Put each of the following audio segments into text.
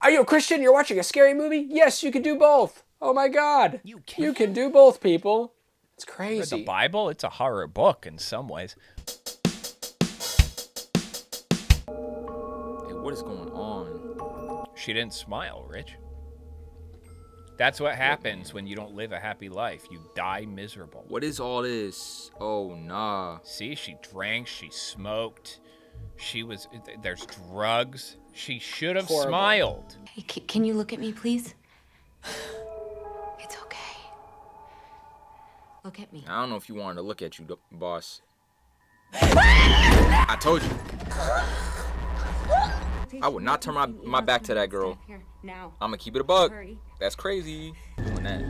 Are you a Christian? You're watching a scary movie? Yes, you can do both. Oh my God. You can do both, people. It's crazy. Read the Bible? It's a horror book in some ways. Hey, what is going on? She didn't smile, Rich. That's what happens when you don't live a happy life. You die miserable. What is all this? Oh, nah. See, she drank, she smoked, there's drugs. She should have smiled. Hey, can you look at me, please? It's okay. Look at me. I don't know if you wanted to look at you, boss. I told you. I would not turn my back to that girl. Here, now. I'm gonna keep it a buck. Hurry. That's crazy. Doing that.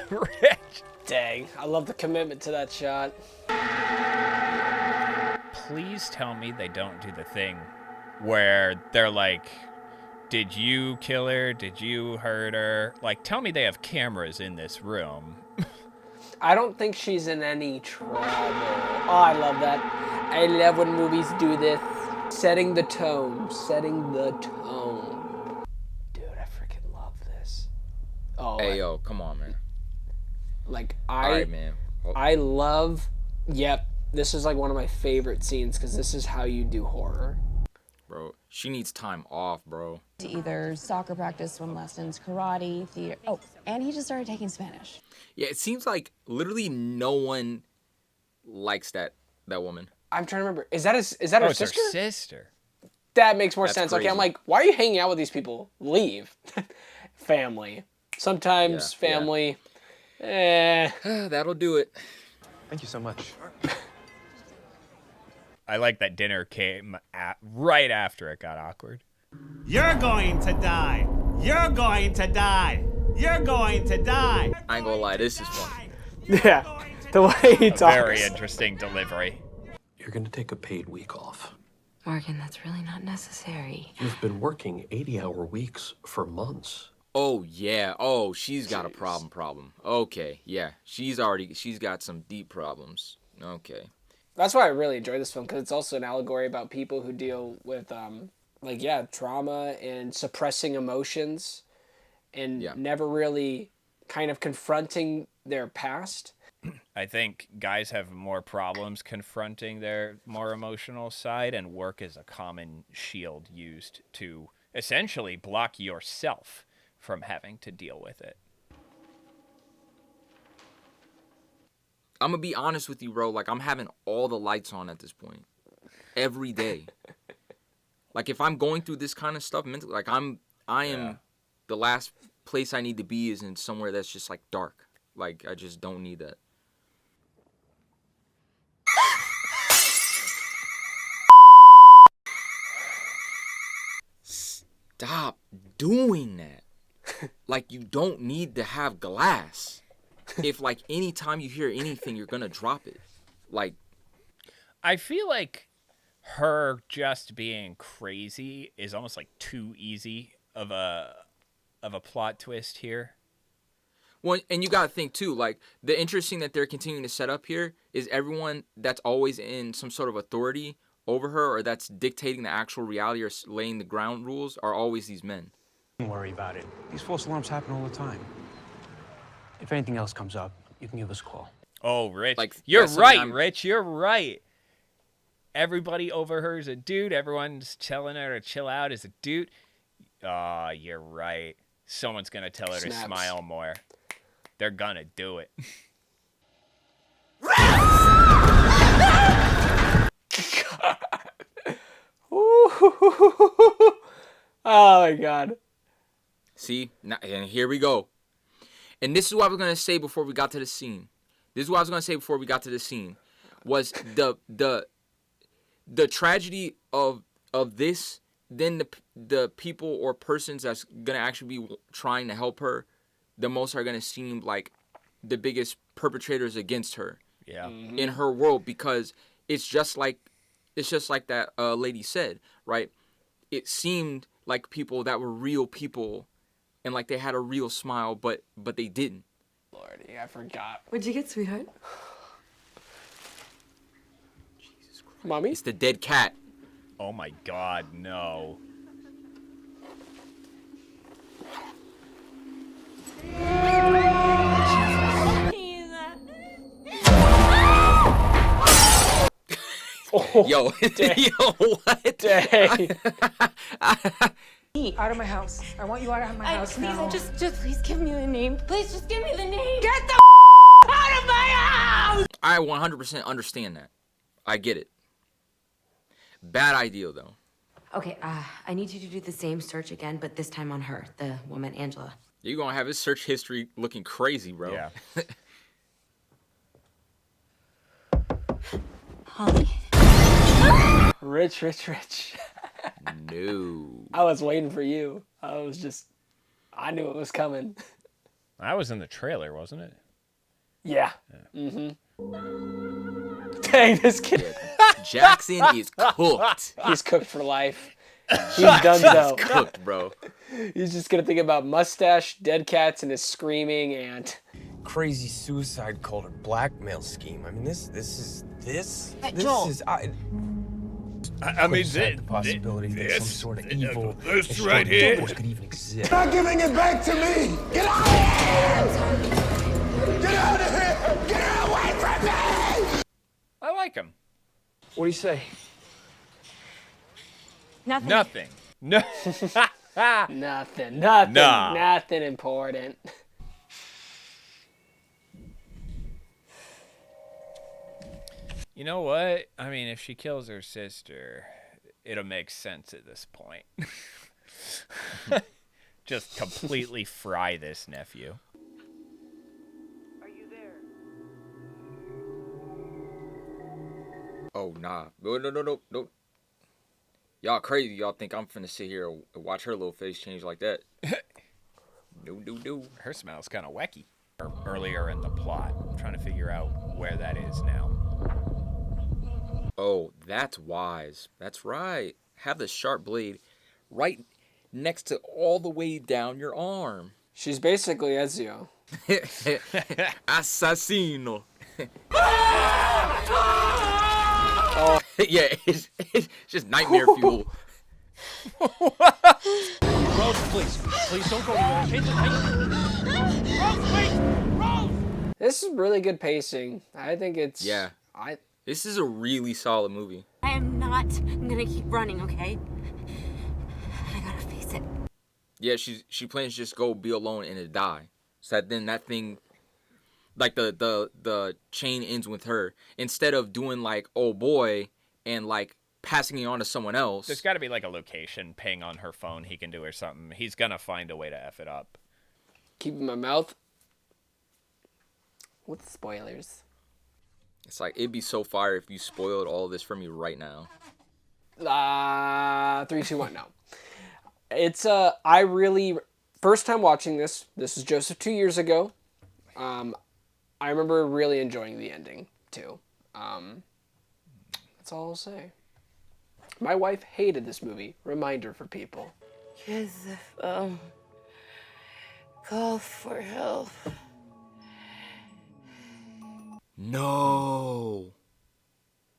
Rich. Dang, I love the commitment to that shot. Please tell me they don't do the thing where they're like, did you kill her? Did you hurt her? Like, tell me they have cameras in this room. I don't think she's in any trouble. Oh, I love that. I love when movies do this. Setting the tone. Setting the tone. Dude, I freaking love this. Oh, Hey, yo, come on, man. Like, All right, man. I love, this is like one of my favorite scenes because this is how you do horror. Bro, she needs time off, bro. To either soccer practice, swim lessons, karate, theater. Oh, and he just started taking Spanish. Yeah, it seems like literally no one likes that woman. I'm trying to remember. Is that her It's sister? her sister. That makes more That's sense. crazy. Okay, I'm like, why are you hanging out with these people? Leave. Family. Sometimes Yeah, family. That'll do it. Thank you so much. I like that dinner came right after it got awkward. You're going to die. You're going to die. You're going to die. I ain't gonna lie, this is funny. Yeah. The way he talks. Very interesting delivery. You're gonna take a paid week off. Morgan, that's really not necessary. You've been working 80-hour weeks for months. Oh, yeah. Oh, she's got a problem. Okay, yeah. She's got some deep problems. Okay. That's why I really enjoy this film, because it's also an allegory about people who deal with, trauma and suppressing emotions and never really kind of confronting their past. I think guys have more problems confronting their more emotional side, and work is a common shield used to essentially block yourself from having to deal with it. I'm gonna be honest with you, bro. Like, I'm having all the lights on at this point. Every day. Like, if I'm going through this kind of stuff mentally, like, I am the last place I need to be is in somewhere that's just, like, dark. Like, I just don't need that. Stop doing that. Like, you don't need to have glass. If, like, anytime you hear anything, you're gonna drop it. Like, I feel like her just being crazy is almost like too easy of a plot twist here. well, and you gotta think too, like, the interesting that they're continuing to set up here is everyone that's always in some sort of authority over her or that's dictating the actual reality or laying the ground rules are always these men. Don't worry about it. These false alarms happen all the time. If anything else comes up, you can give us a call. Oh, Rich. Like, you're that's right, something Rich. You're right. Everybody over her is a dude. Everyone's telling her to chill out is a dude. Oh, you're right. Someone's going to tell her to smile more. They're going to do it. Oh my God. See? Now, and here we go. And this is what I was going to say before we got to the scene. Was the tragedy of this, then the people or persons that's going to actually be trying to help her, the most are going to seem like the biggest perpetrators against her. Yeah. Mm-hmm. In her world, because it's just like that lady said, right? It seemed like people that were real people and like they had a real smile, but they didn't. Lordy, I forgot. What'd you get, sweetheart? Mommy? It's the dead cat. Oh my God, no. Oh, Yo, yo, what? dang. Out of my house. I want you out of my house now. Just please give me the name. Please just give me the name. Get the out of my house! I 100% understand that. I get it. Bad idea, though. Okay, I need you to do the same search again, but this time on her, the woman, Angela. You're gonna have his search history looking crazy, bro. Yeah. Holly. Rich. No. I was waiting for you. I knew it was coming. That was in the trailer, wasn't it? Yeah. Mm-hmm. Dang, this kid. Jackson is cooked. He's cooked for life. He's done though. Cooked, bro. He's just gonna think about mustache, dead cats, and his screaming aunt. Crazy suicide cult or blackmail scheme. I mean, this is. I mean, the possibility that some sort of evil this right here could even exist. Not giving it back to me! Get out of here! Get out of here! Get away from me! I like him. What do you say? Nothing. No. Nothing important. You know what? I mean, if she kills her sister, it'll make sense at this point. Just completely fry this nephew. Are you there? Oh, nah. No. Y'all crazy. Y'all think I'm finna sit here and watch her little face change like that. No. Her smell's kind of wacky. Earlier in the plot, I'm trying to figure out where that is now. Oh, that's wise. That's right. Have the sharp blade right next to all the way down your arm. She's basically Ezio. Assassino. Oh. Yeah, it's just nightmare fuel. Rose, please don't go anywhere. Change the pace. Rose, wait! Rose! This is really good pacing. I think it's. Yeah. This is a really solid movie. I'm gonna keep running, okay? I gotta face it. Yeah, she plans to just go be alone and to die. So that thing, like the chain ends with her. Instead of doing like, oh boy, and like passing it on to someone else. There's got to be like a location ping on her phone he can do or something. He's gonna find a way to F it up. Keeping my mouth with spoilers. It's like, it'd be so fire if you spoiled all this for me right now. 3, 2, 1, no. It's, first time watching this is Joseph 2 years ago. I remember really enjoying the ending, too. That's all I'll say. My wife hated this movie. Reminder for people. Joseph, call for help. No.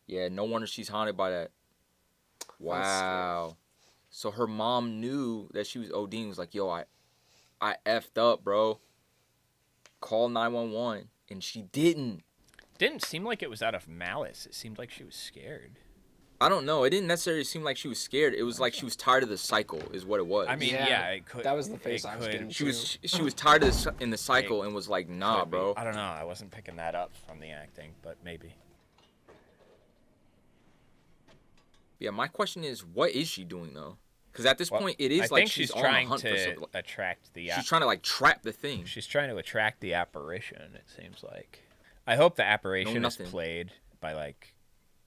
Yeah, no wonder she's haunted by that. Wow. So her mom knew that she was ODing. Was like, yo, I effed up, bro. Call 911. And she didn't. Didn't seem like it was out of malice. It seemed like she was scared. I don't know. It didn't necessarily seem like she was scared. It was like she was tired of the cycle, is what it was. I mean, yeah, it could. That was the face I was getting. She was tired of in the cycle and was like, nah, bro. I don't know. I wasn't picking that up from the acting, but maybe. Yeah, my question is, what is she doing though? Because at this point, it is I like think she's trying on the hunt for to something. attract the. She's trying to like trap the thing. She's trying to attract the apparition. It seems like. I hope the apparition is played by like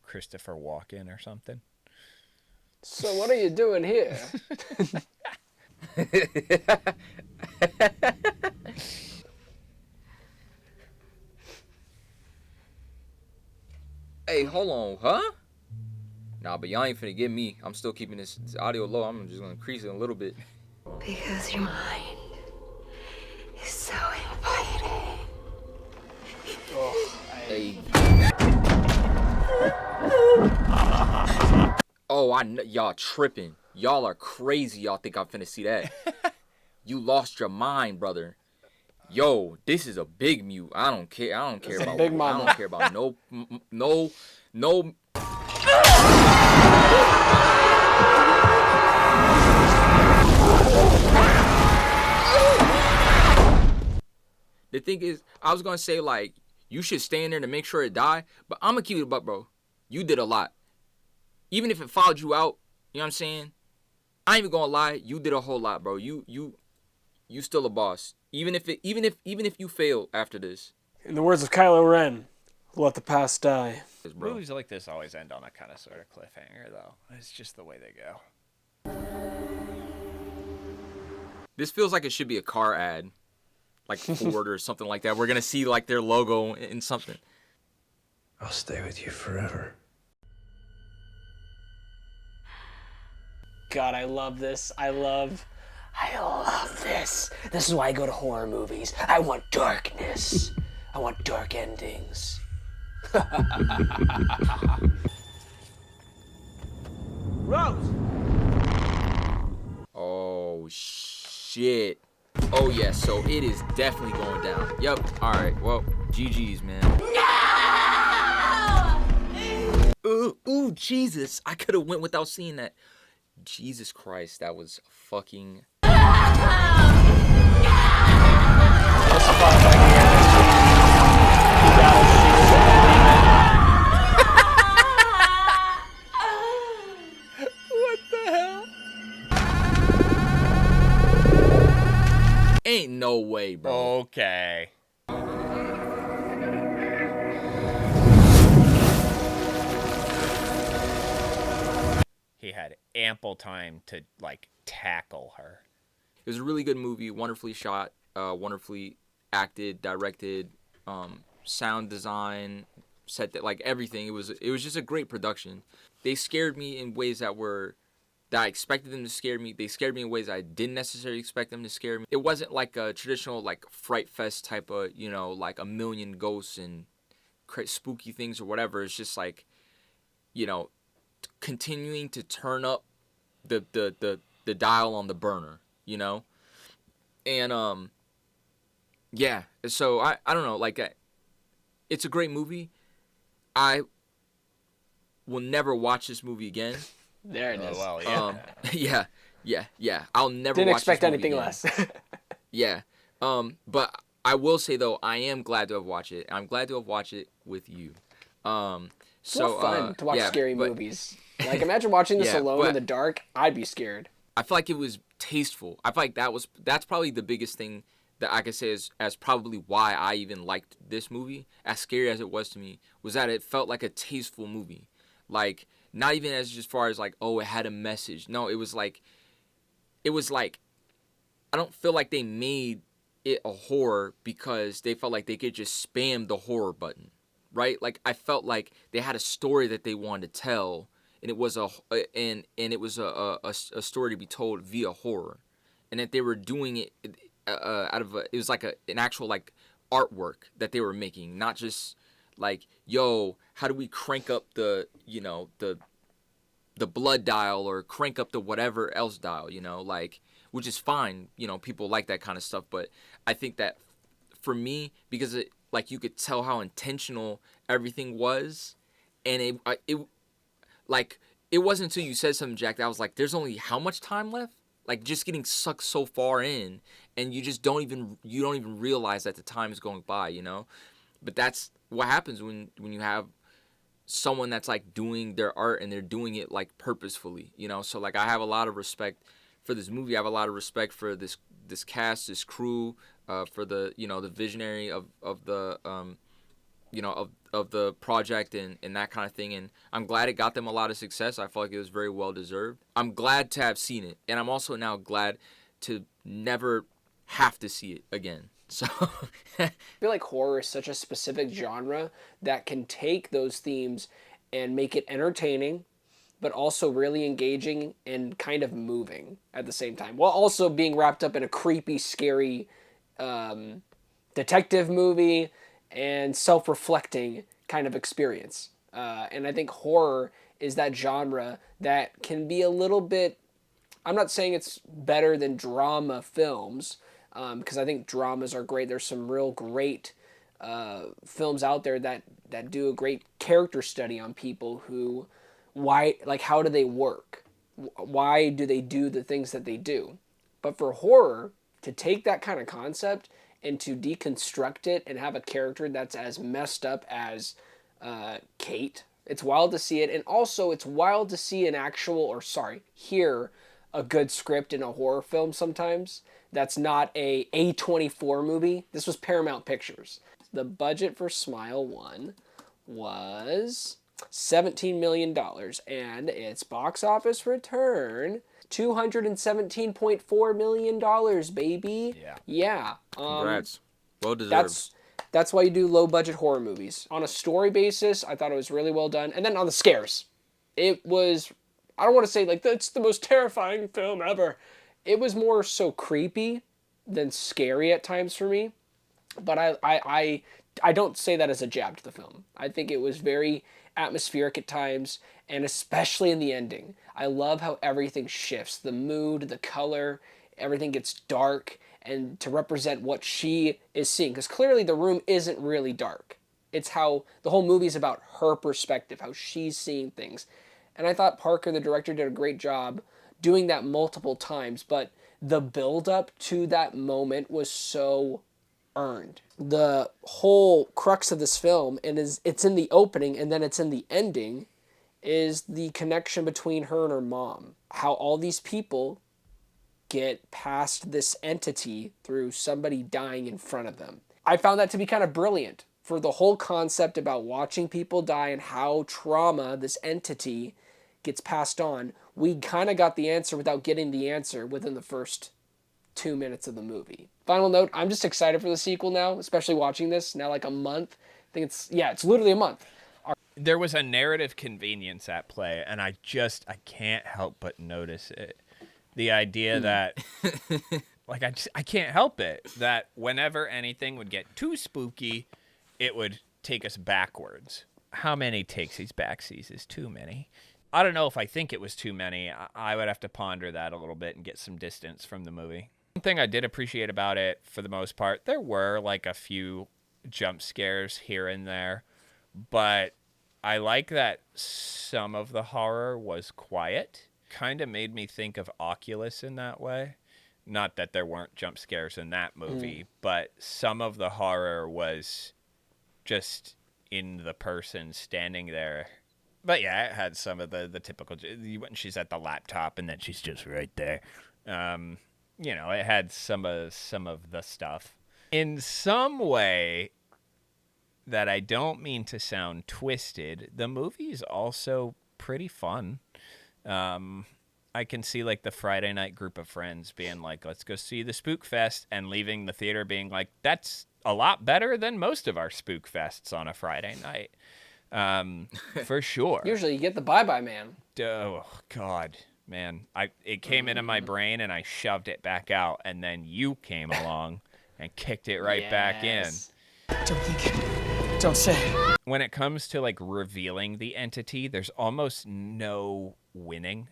Christopher Walken or something. So what are you doing here? Hey, hold on, huh? Nah, but y'all ain't finna get me. I'm still keeping this audio low. I'm just gonna increase it a little bit. Because your mind is so inviting. Hey. Oh, y'all tripping. Y'all are crazy. Y'all think I'm finna see that. You lost your mind, brother. Yo, this is a big mute. I don't care. I don't care about big mama. I don't care about no. The thing is, I was gonna say like you should stay in there to make sure it die, but I'm gonna keep it a buck, bro. You did a lot. Even if it followed you out, you know what I'm saying? I ain't even gonna lie, you did a whole lot, bro. You still a boss. Even if you fail after this. In the words of Kylo Ren, let the past die. Bro. Movies like this always end on a kind of sort of cliffhanger, though. It's just the way they go. This feels like it should be a car ad. Like Ford or something like that. We're gonna see like their logo in something. I'll stay with you forever. God, I love this. I love this. This is why I go to horror movies. I want darkness. I want dark endings. Rose! Oh, shit. Oh, yeah, so it is definitely going down. Yep. All right, well, GG's, man. No! Ooh, Jesus. I could have went without seeing that. Jesus Christ, that was fucking... What the hell? Ain't no way, bro. Okay. He had ample time to, like, tackle her. It was a really good movie, wonderfully shot, wonderfully acted, directed, sound design, set that, like everything. It was just a great production. They scared me in ways that I expected them to scare me. They scared me in ways I didn't necessarily expect them to scare me. It wasn't like a traditional like Fright Fest type of, you know, like a million ghosts and spooky things or whatever. It's just like, you know, continuing to turn up the dial on the burner, you know? And yeah, so I don't know, like it's a great movie. I will never watch this movie again. There it is. Well, yeah. Yeah. I'll never Didn't watch expect this movie anything again. less. Yeah. But I will say though, I am glad to have watched it. I'm glad to have watched it with you. It's more fun to watch scary but, movies. Like imagine watching this alone in the dark. I'd be scared. I feel like it was tasteful. I feel like that's probably the biggest thing that I could say as probably why I even liked this movie, as scary as it was to me, was that it felt like a tasteful movie. Like, not even as far as like, oh, it had a message. No, it was like, I don't feel like they made it a horror because they felt like they could just spam the horror button, right? Like, I felt like they had a story that they wanted to tell, and it was a story to be told via horror, and that they were doing it out of it was like an actual like artwork that they were making, not just like, yo, how do we crank up the, you know, the blood dial or crank up the whatever else dial, you know, like, which is fine, you know, people like that kind of stuff, but I think that for me, because it, like, you could tell how intentional everything was, and it like, it wasn't until you said something, Jack, that I was like, there's only how much time left? Like, just getting sucked so far in, and you just don't even realize that the time is going by, you know? But that's what happens when you have someone that's, like, doing their art, and they're doing it, like, purposefully, you know? So, like, I have a lot of respect for this movie. I have a lot of respect for this cast, this crew, for the, you know, the visionary of the, you know, of the project and that kind of thing. And I'm glad it got them a lot of success. I feel like it was very well deserved. I'm glad to have seen it. And I'm also now glad to never have to see it again. So I feel like horror is such a specific genre that can take those themes and make it entertaining, but also really engaging and kind of moving at the same time, while also being wrapped up in a creepy, scary detective movie and self-reflecting kind of experience. And I think horror is that genre that can be a little bit, I'm not saying it's better than drama films, because I think dramas are great. There's some real great films out there that do a great character study on people who, how do they work? Why do they do the things that they do? But for horror, to take that kind of concept and to deconstruct it and have a character that's as messed up as Kate, it's wild to see it. And also, it's wild to see hear a good script in a horror film sometimes. That's not a A24 movie. This was Paramount Pictures. The budget for Smile 1 was $17 million, and its box office return, $217.4 million, baby. Yeah. Congrats. Well deserved. That's why you do low-budget horror movies. On a story basis, I thought it was really well done. And then on the scares, it was, I don't want to say, that's the most terrifying film ever. It was more so creepy than scary at times for me. But I don't say that as a jab to the film. I think it was very atmospheric at times, and especially in the ending. I love how everything shifts. The mood, the color, everything gets dark, and to represent what she is seeing. Because clearly the room isn't really dark. It's how the whole movie is about her perspective, how she's seeing things. And I thought Parker, the director, did a great job doing that multiple times, but the build-up to that moment was so earned. The whole crux of this film, and it's in the opening and then it's in the ending, is the connection between her and her mom. How all these people get past this entity through somebody dying in front of them. I found that to be kind of brilliant for the whole concept about watching people die and how trauma, this entity, gets passed on. We kind of got the answer without getting the answer within the first 2 minutes of the movie. Final note, I'm just excited for the sequel now, especially watching this now like a month. I think it's literally a month. There was a narrative convenience at play, and I can't help but notice it. The idea that, I can't help it, that whenever anything would get too spooky, it would take us backwards. How many takesies backsies is too many? I don't know if I think it was too many. I would have to ponder that a little bit and get some distance from the movie. One thing I did appreciate about it, for the most part, there were a few jump scares here and there, but I like that some of the horror was quiet. Kind of made me think of Oculus in that way. Not that there weren't jump scares in that movie, but some of the horror was just in the person standing there. But yeah, it had some of the typical, when she's at the laptop and then she's just right there. It had some of the stuff. In some way that I don't mean to sound twisted, the movie is also pretty fun. I can see the Friday night group of friends being like, let's go see the Spook Fest, and leaving the theater being like, that's a lot better than most of our Spook Fests on a Friday night. For sure. Usually you get the Bye-Bye Man. Oh, God, man. It came into my brain and I shoved it back out, and then you came along and kicked it right back in. Don't think it. Don't say it. When it comes to revealing the entity, there's almost no winning.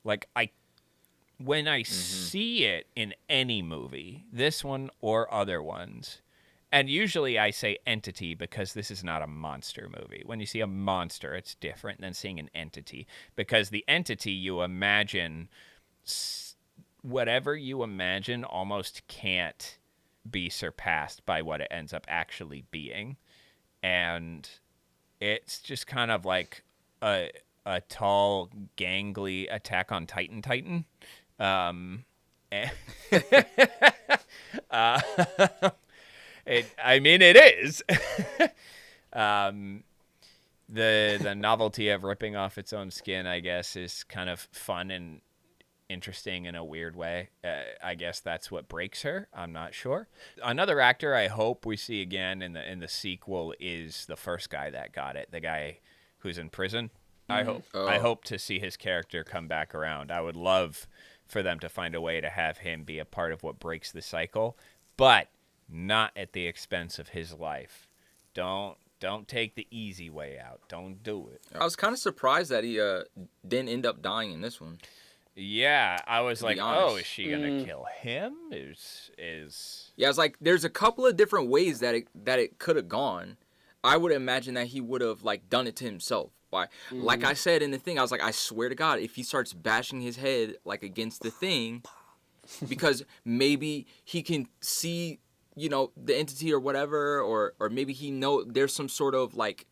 When I see it in any movie, this one or other ones, and usually I say entity because this is not a monster movie. When you see a monster, it's different than seeing an entity, because the entity you imagine, whatever you imagine almost can't be surpassed by what it ends up actually being. And it's just kind of like a tall, gangly Attack on Titan. It is. The novelty of ripping off its own skin, I guess, is kind of fun and interesting in a weird way. I guess that's what breaks her. I'm not sure. Another actor I hope we see again in the sequel is the first guy that got it, the guy who's in prison. I hope to see his character come back around. I would love for them to find a way to have him be a part of what breaks the cycle, but not at the expense of his life. Don't Don't take the easy way out. Don't do it. I was kind of surprised that he didn't end up dying in this one. Yeah, I was like, honest. oh, is she gonna kill him? Yeah, it's like there's a couple of different ways that it could have gone. I would imagine that he would have like done it to himself. Like I said in the thing, I was like, I swear to God, if he starts bashing his head like against the thing, because maybe he can see, the entity or whatever, or maybe there's some sort of like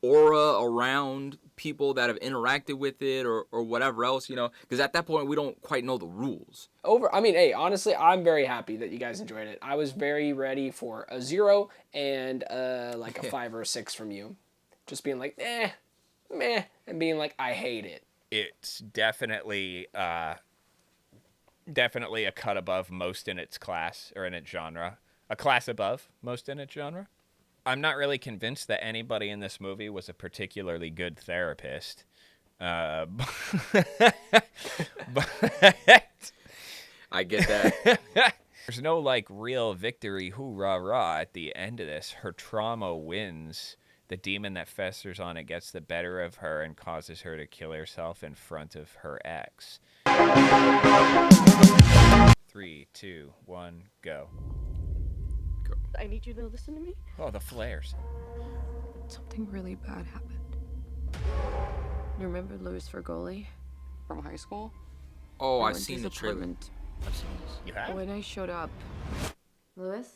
aura around people that have interacted with it or whatever else, because at that point we don't quite know the rules. Hey, honestly, I'm very happy that you guys enjoyed it. I was very ready for a 0 and like a 5 or a 6 from you. Just being like, meh, and being like, I hate it. It's definitely a cut above most in its class or in its genre. A class above most in its genre. I'm not really convinced that anybody in this movie was a particularly good therapist. But I get that. There's no like real victory, hoorah, at the end of this. Her trauma wins. The demon that festers on it gets the better of her and causes her to kill herself in front of her ex. 3, 2, 1, go. I need you to listen to me. Oh, the flares. Something really bad happened. You remember Louis Fergoli from high school? Oh, I've seen the trailer. I've seen this. You have? When I showed up. Louis?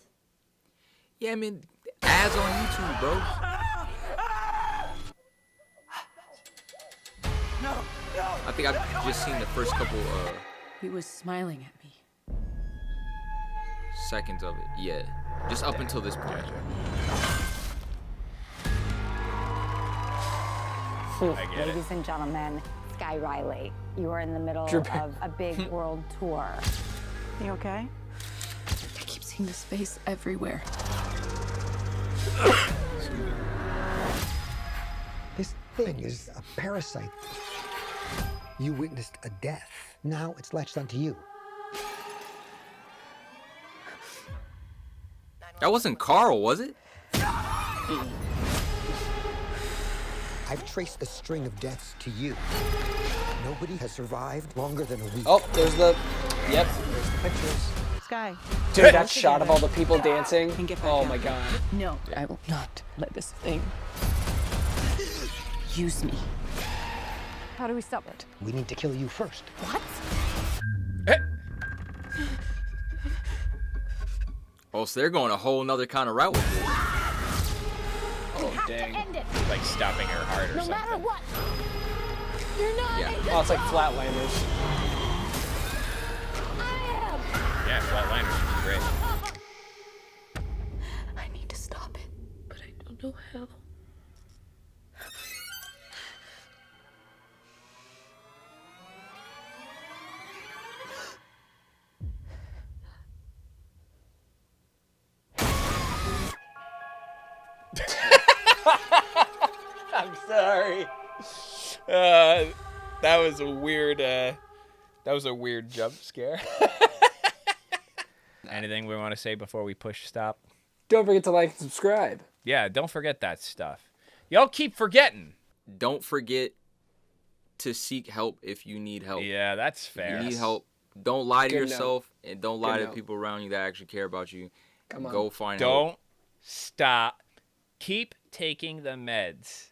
Yeah, I mean, ads on YouTube, bro. No. I think I've just seen the first couple He was smiling at me. seconds of it. Yeah, just up until this point. I get it. Ladies and gentlemen, Sky Riley, you are in the middle of a big world tour. You okay? I keep seeing this face everywhere. This thing is a parasite. You witnessed a death. Now it's latched onto you. That wasn't Carl, was it? I've traced the string of deaths to you. Nobody has survived longer than a week. Oh, there's the pictures. Sky. Dude, that shot of all the people dancing. Oh my God. No, I will not let this thing use me. How do we stop it? We need to kill you first. What? Oh, so they're going a whole nother kind of route with this. Oh, dang. Like stopping her heart or No something. matter what. You're not. Yeah. Oh, it's like Flatlanders. Yeah, Flatliners is great. I need to stop it, but I don't know how. I'm sorry. That was a weird jump scare. Anything we want to say before we push stop? Don't forget to like and subscribe. Yeah, don't forget that stuff. Y'all keep forgetting. Don't forget to seek help if you need help. Yeah, that's fair. If you need help, don't lie to Good yourself and don't lie Good to note. people around you that actually care about you. Come on. Go find help. Don't stop. Keep taking the meds.